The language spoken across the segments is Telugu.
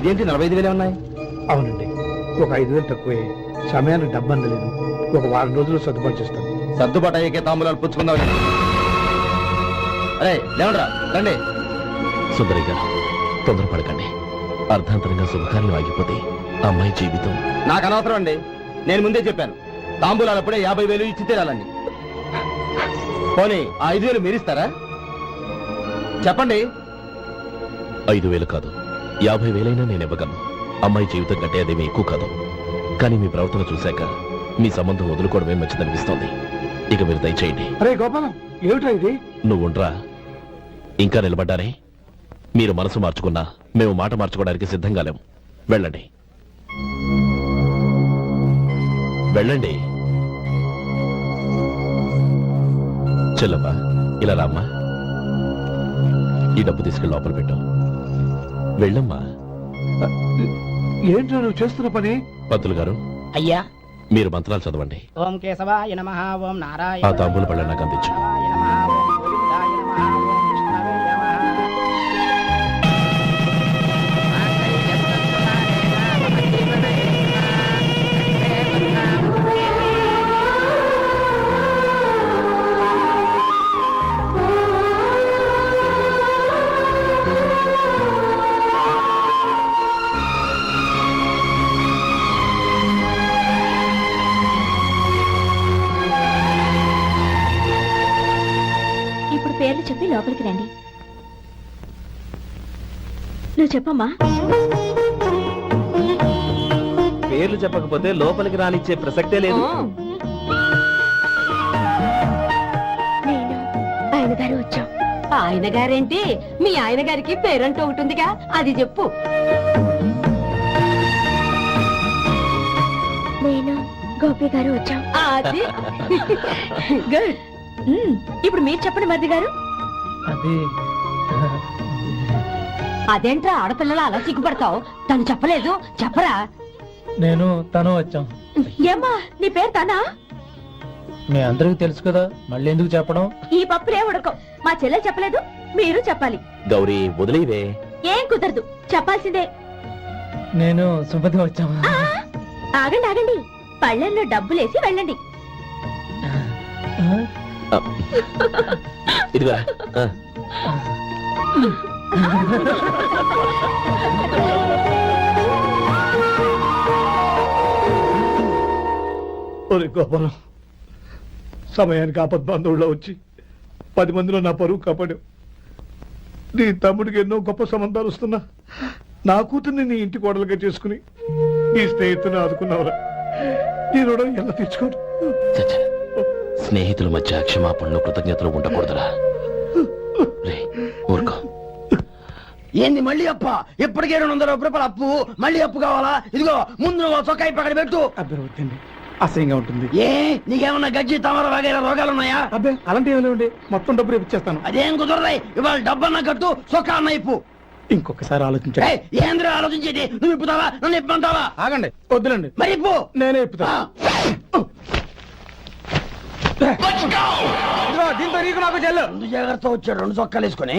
ఇదేంటి 45,000 ఉన్నాయి? అవునండి, ఒక 5,000 తక్కువే. సమయానికి డబ్బు అందలేదు. ఒక వారం రోజులు సర్దుబాటు చేస్తాను. సర్దుబాటు అయ్యాకే తాంబూలాలు పుచ్చుకుందాం. అరే లేవండ్రా, రండి. సుందరి గారు, తొందరపడకండి. అర్ధాంతరంగా శుభకార్యం ఆగిపోతే అమ్మాయి జీవితం. నాకు అనవసరం అండి. నేను ముందే చెప్పాను, తాంబూలాలప్పుడే 50,000 ఇచ్చి తీరాలండి. పోనీ ఆ 5,000 మీరిస్తారా? చెప్పండి. 5,000 కాదు, 50,000 నేను ఇవ్వగలను. అమ్మాయి జీవితం కంటే అదేమీ ఎక్కువ కాదు. కానీ మీ ప్రవర్తన చూశాక మీ సంబంధం వదులుకోవడమే మంచిదనిపిస్తోంది. ఇక మీరు దయచేయండి. అరే గోపాలం, ఏమిటా ఇది? నువ్వుండ్రా. ఇంకా నిలబడ్డారే? మీరు మనసు మార్చుకున్నా మేము మాట మార్చుకోవడానికి సిద్ధంగా లేము. వెళ్ళండి, వెళ్ళండి. చెల్లమ్మా, ఇలా రామ్మా. ఈ డబ్బు తీసుకెళ్ళి లోపల పెట్టు. వెళ్ళమ్మా. ఏంటో నువ్వు చేస్తున్న పని? పంతులు గారు, అయ్యా, మీరు మంత్రాలు చదవండి. ఓం కేశవాయ నమః, ఓం నారాయణ. ఆ తాంబూల పళ్ళ నాకు అందించు. పేర్లు చెప్పి లోపలికి రండి. నువ్వు చెప్పమ్మా. పేర్లు చెప్పకపోతే లోపలికి రానిచ్చే ప్రసక్తే లేదు. నేను ఆయన గారు వచ్చాం. ఆయన గారేంటి? మీ ఆయన గారికి పేరంటూ ఒకటిగా, అది చెప్పు. నేను గోపి గారు వచ్చాం. అది గుడ్. ఇప్పుడు మీరు చెప్పండి మరిది గారు. అదేంట్రా ఆడపిల్లలు అలా సిగ్గుపడతావు? తను చెప్పలేదు, చెప్పరా? నేను తను వచ్చాం. ఏమ్మా, నీ పేరు తనా? మీ అందరికి తెలుసు కదా, మళ్ళీ ఎందుకు చెప్పడం? ఈ పప్పులే ఉడకం. మా చెల్లెలు చెప్పలేదు, మీరు చెప్పాలి. గౌరీ, వదిలేవే. ఏం కుదరదు, చెప్పాల్సిందే. నేను సుమతి వచ్చాము. ఆగండి ఆగండి, పళ్ళెంలో డబ్బులేసి వెళ్ళండి. ఇదిగా గోపాలం, సమయానికి ఆపద్బంధువుల్లో వచ్చి 10 మందిలో నా పరువు కాపాడావు. నీ తమ్ముడికి ఎన్నో గొప్ప సంబంధాలు వస్తున్నా నా కూతుర్ని నీ ఇంటి కోడలుగా చేసుకుని నీ స్నేహితుని ఆదుకున్నావురా. నీ రుణం ఎలా తీర్చుకోరు? స్నేహితుల మధ్య క్షమాపణలు, కృతజ్ఞతలు ఉండకూడదురా. ఊరుకో. ఏంది మళ్ళీ అప్ప? ఇప్పటికే 200 రూపాయలు అప్పు, మళ్ళీ అప్పు కావాలా? ఇదిగో ముందు చొక్కాయి పక్కన పెట్టు. అబ్బే, అసహ్యంగా ఉంటుంది. ఏ నీకేమన్నా గజ్జి తమర వగైరా రోగాలున్నాయా? అబ్బే, అలాంటి ఏమైనా ఉండే, మొత్తం డబ్బు రేపు ఇచ్చేస్తాను. అదేం కుదరదాయి. ఇవాళ డబ్బన్నా కట్టు, చొక్కా అన్న ఇప్పు. ఇంకొకసారి ఆలోచించండి. ఏంద్ర ఆలోచించేది? నువ్వు ఇప్పుతావా, నన్ను ఇప్పంటావా? ఆగండి, వద్దులండి. మరి ఇప్పు. నేనే ఇప్పుతా. దీంతో నీకు నాకు చెల్లు. ముందు జాగ్రత్త వచ్చాడు 2 చొక్కాలు వేసుకుని.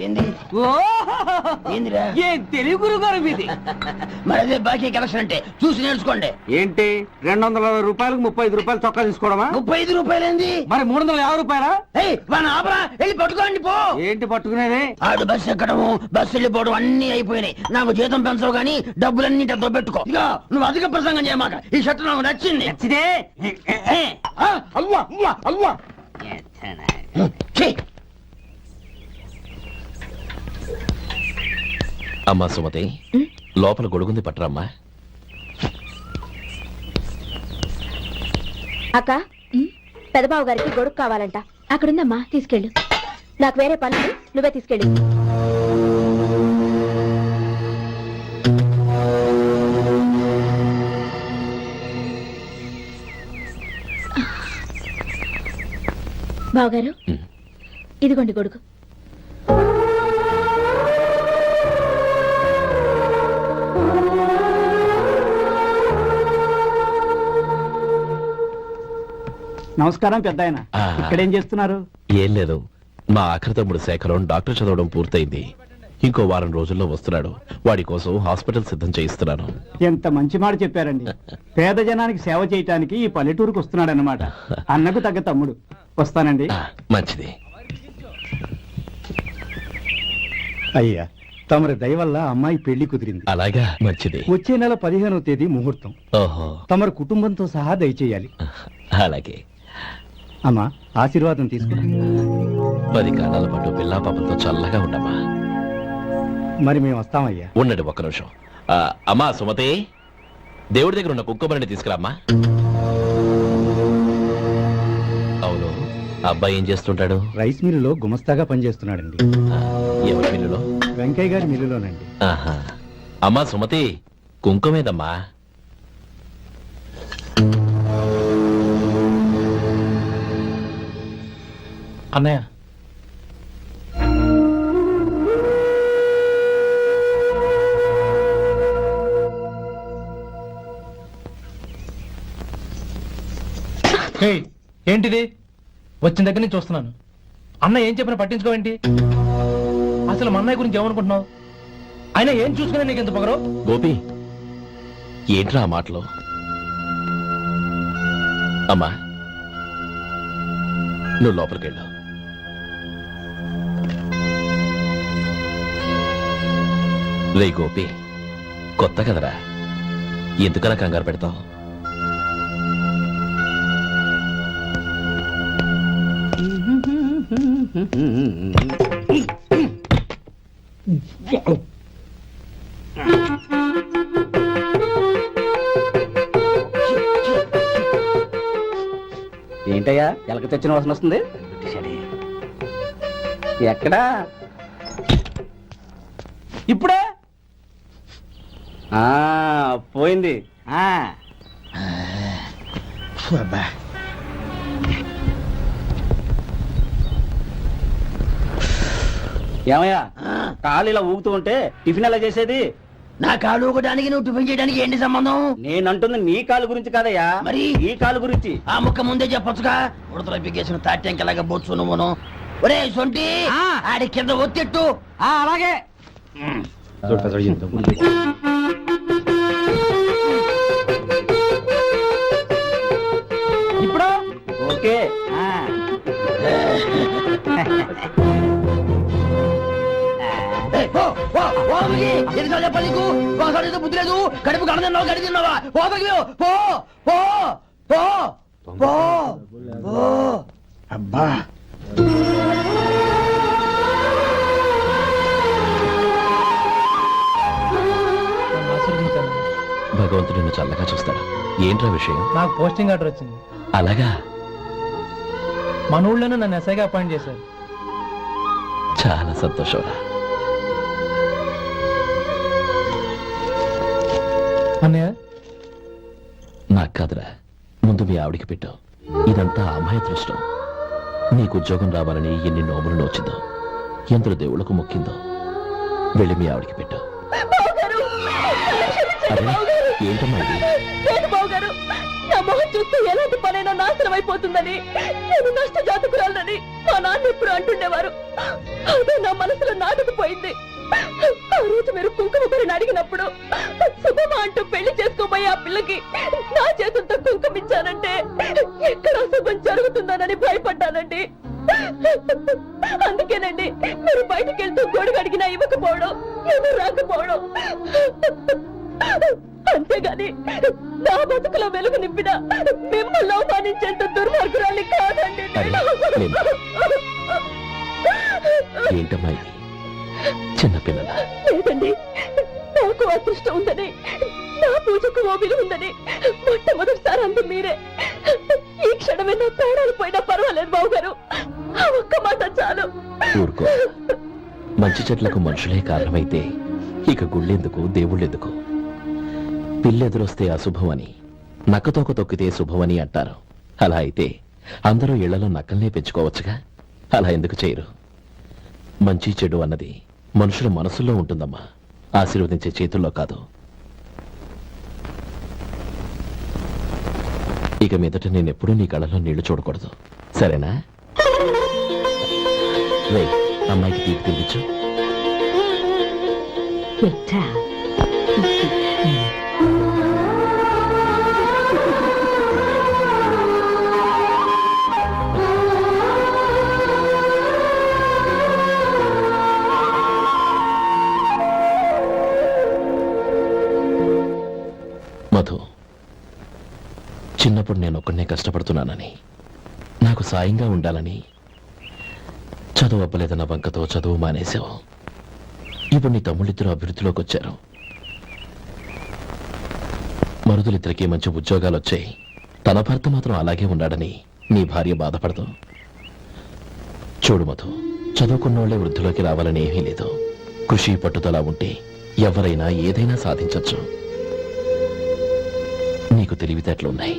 ఏంది ఏందిరా? తెలుగు గురుగారు మీది. మరి అదే బాకీ కలెక్షన్ అంటే చూసి నేర్చుకోండి. ఏంటి 260 రూపాయలకు 35 రూపాయలు చొక్కా తీసుకోవడమా? 35 రూపాయలు ఏంది? మరి 350 రూపాయలా? మన ఆపరా, వెళ్ళి పట్టుకోండి పో. ఏంటి పట్టుకునేది? ఆడు బస్సు ఎక్కడము, బస్సు వెళ్ళిపోవడం అన్ని అయిపోయినాయి. నాకు జీతం పెంచవు గానీ డబ్బులన్నీ డబ్బు పెట్టుకో. ఇక నువ్వు అధిక ప్రసంగం చేయమాక. ఈ షర్ట్ నాకు నచ్చింది. నచ్చితే అల్వా అల్వా అల్వా. అమ్మా సుమతి, లోపల గొడుగుంది, పట్టరమ్మా. అక్క, పెదబాబు గారికి గొడుగు కావాలంట. అక్కడుందమ్మా, తీసుకెళ్ళు. నాకు వేరే పనులు, నువ్వే తీసుకెళ్ళి. బావగారు, ఇదిగోండి గొడుగు. నమస్కారం పెద్దాయన. ఇక్కడేం చేస్తున్నారు? ఏం లేదు, మా ఆఖరి తమ్ముడు శేఖరం డాక్టర్ చదవడం పూర్తయింది. ఇంకో వారం రోజుల్లో వస్తున్నాడు. వాడి కోసం హాస్పిటల్ సిద్ధం చేయిస్తున్నాను. ఎంత మంచి మాట చెప్పారండి. పేద జనానికి సేవ చేయటానికి ఈ పల్లెటూరుకు వస్తున్నాడన్నమాట. అన్నకు తగ్గ తమ్ముడు. వస్తానండి. మంచిది. అయ్యా, తమరి దయ వల్ల అమ్మాయి పెళ్లి కుదిరింది. అలాగా, మంచిది. వచ్చే నెల 15వ తేదీ ముహూర్తం. ఓహో, తమరి కుటుంబంతో సహా దయచేయాలి. అలాగే. అమ్మా, ఆశీర్వాదం తీసుకురా. 10 కాలాల పాటు పిల్లా పాపంతో చల్లగా ఉండమ్మా. మరి మేము వస్తామయ్యా. ఉండండి ఒక్క నిమిషం. అమ్మా సుమతి, దేవుడి దగ్గర ఉన్న కుక్కమరిని తీసుకురామ్మా. అవును, అబ్బాయి ఏం చేస్తుంటాడు? రైస్ మిల్లులో గుమస్తాగా పనిచేస్తున్నాడండి. ఎవరి మిల్లులో? వెంకయ్య గారి మిల్లులోనండి. ఆహా. అమ్మా సుమతి, కుంకుమేదమ్మా? అన్నయ్య, ఏంటిది? వచ్చిన దగ్గర నుంచి చూస్తున్నాను. అన్న ఏం చెప్పినా పట్టించుకోవేంటి? అసలు మా అన్నయ్య గురించి ఏమనుకుంటున్నావు? ఆయన ఏం చూసుకునే నీకు ఎంత పొగరు? గోపి, ఏంట్రా ఆ మాటలు? అమ్మా, నువ్వు లోపలికెళ్ళు. రే గోపి, కొత్త కదరా, ఎందుకలా కంగారు పెడతావు? ఏంటయ్యా, ఎలక తెచ్చిన వాసన వస్తుంది? ఎక్కడా? ఇప్పుడే పోయింది. ఏమయ్యా, కాలు ఇలా ఊగుతూ ఉంటే టిఫిన్ ఎలా చేసేది? నా కాలు ఊగడానికి నువ్వు టిఫిన్ చేయడానికి ఏంటి సంబంధం? నేనంటుంది నీ కాలు గురించి కాదయ్యా, మరి ఈ కాలు గురించి. ఆ ముక్క ముందే చెప్పొచ్చుగా. ఉడతలో పిగేసిన తాట్యంకలాగా బొచ్చు నువ్వును. ఒరే సొంటి, ఆడి కింద ఒత్తిట్టు. అలాగే. ఇప్పుడు ఓకే. ఎన్నిసార్లు చెప్పాలి నీకు? ఒకసారి ఏదో బుద్ధి లేదు. కడుపు గడ తిన్నావు, గడి తిన్నావా? పోతకి పో పో పో పో పో. అబ్బా, భగవంతుడు నిన్ను చల్లగా చూస్తాడు. ఏంట్రా విషయం? నాకు పోస్టింగ్ ఆర్డర్ వచ్చింది. అలాగా? మన ఊళ్ళోనే నన్ను ఎస్ఐగా అపాయింట్ చేశారు. చాలా సంతోషంరా. అన్నయ్య, నాకు కాదురా, ముందు మీ ఆవిడికి పెట్టు. ఇదంతా అమ్మాయి దృష్టం. నీకు ఉద్యోగం రావాలని ఎన్ని నోములు నోచిందో, ఎందరు దేవుళ్లకు మొక్కిందో. వెళ్ళి మీ ఆవిడికి పెట్టు. అరే, ఏంటమ్మా ఇది? బావగారు, నా మొహం చూస్తే ఎలాంటి పనైనా నాశనం అయిపోతుందని, నేను నష్ట జాతకురాలని మా నాన్న ఎప్పుడు అంటుండేవారు. అదే నా మనసులో నాటుకుపోయింది. ఆ రోజు మీరు కుంకుమ భరిని అడిగినప్పుడు శుభమా అంటూ పెళ్లి చేసుకోబోయే ఆ పిల్లకి నా చేతులతో కుంకుమ ఇచ్చానంటే ఎక్కడ అశుభం జరుగుతుందోనని భయపడ్డానండి. అందుకేనండి మీరు బయటికి వెళ్తూ గొడుగు అడిగినా ఇవ్వకపోవడం, ఎవరు రాకపోవడం. అంతేగాని నా బతుకులో వెలుగు నింపిన మిమ్మల్ని అవమానించేంత దుర్మార్గురాలి కాదండి. ఏంటమ్మా ఇది? చిన్నపిల్లల లేదండి, నాకు అదృష్టం ఉందని, నా పూజకు ఓ విలువ ఉందని మొట్టమొదటిసారి అందు మీరే. ఈ క్షణమే నా ప్రాణాలు పోయినా పర్వాలేదు బావగారు. ఆ ఒక్క మాట చాలు. ఊరుకో. మంచి చెట్లకు మనుషులే కారణమైతే ఇక గుళ్ళెందుకు, దేవుళ్ళెందుకు? పిల్లెదురొస్తే అశుభమని, నక్కతోక తొక్కితే శుభమని అంటారు. అలా అయితే అందరూ ఇళ్లలో నక్కల్నే పెంచుకోవచ్చుగా. అలా ఎందుకు చేయరు? మంచి చెడు అన్నది మనుషుల మనసుల్లో ఉంటుందమ్మా, ఆశీర్వదించే చేతుల్లో కాదు. ఇక మీదట నేనెప్పుడూ నీ కళ్ళలో నీళ్లు చూడకూడదు, సరేనా? రే, అమ్మాయికి తీపి తినిపించు. పెట్టా మధు, చిన్నప్పుడు నేను ఒక్కడనే కష్టపడుతున్నానని, నాకు సాయంగా ఉండాలని చదువు అవ్వలేదన్న వంకతో చదువు మానేశావు. ఇప్పుడు నీ తమ్ముళ్ళిద్దరూ అభివృద్ధిలోకి వచ్చారు. మరుదులిద్దరికీ మంచి ఉద్యోగాలు వచ్చాయి. తన భర్త మాత్రం అలాగే ఉన్నాడని నీ భార్య బాధపడదు. చూడు మధు, చదువుకున్నోళ్లే వృద్ధిలోకి రావాలని ఏమీ లేదు. కృషి పట్టుదల ఉంటే ఎవరైనా ఏదైనా సాధించొచ్చు. నీకు తెలివితేటలున్నాయి.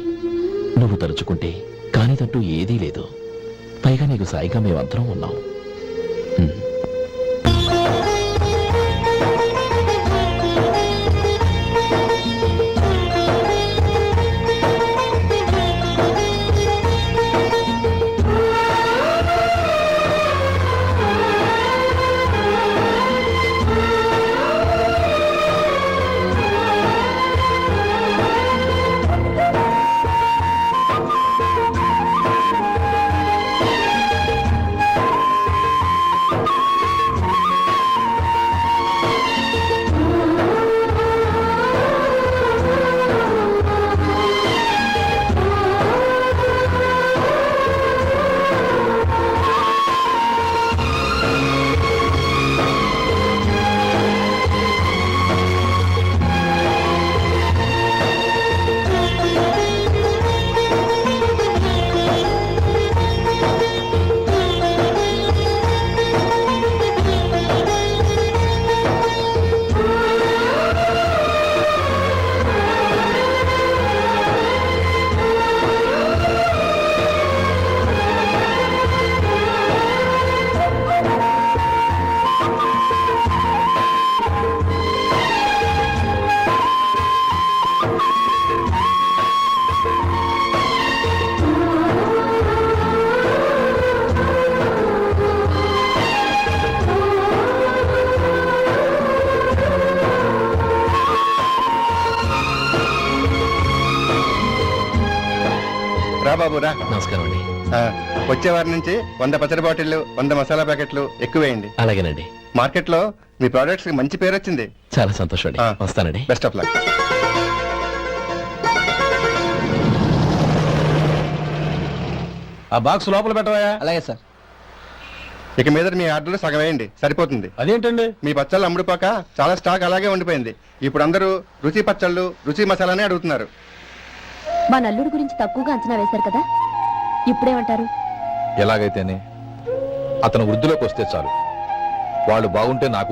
నువ్వు తలుచుకుంటే కానిదంటూ ఏదీ లేదు. పైగా నీకు సాయిగా మేమందరం ఉన్నాం. రా బాబు రా. నమస్కారం అండి. వచ్చే వారి నుంచి 100 పచ్చడి బాటిళ్లు 100 మసాలా ప్యాకెట్లు ఎక్కువేయండి. అలాగేనండి. మార్కెట్ లో మీ ప్రోడక్ట్స్ కి మంచి పేరు వచ్చింది. చాలా సంతోషం అండి. వస్తానండి. Best of luck. ఆ బాక్స్ లోపల పెట్టవా? అలాగే సార్. ఇక మీద మీ ఆర్డర్లు సగం వేయండి, సరిపోతుంది. అదేంటండి? మీ పచ్చళ్ళు అమ్ముడుపోక చాలా స్టాక్ అలాగే ఉండిపోయింది. ఇప్పుడు అందరూ రుచి పచ్చళ్ళు రుచి మసాలానే అడుగుతున్నారు. మా నల్లుడి గురించి తక్కువగా అంచనా వేశారు కదా, ఇప్పుడేమంటారు? ఎలాగైతేనే అతను వృద్ధిలోకి వస్తే చాలు. వాళ్ళు బాగుంటే నాకు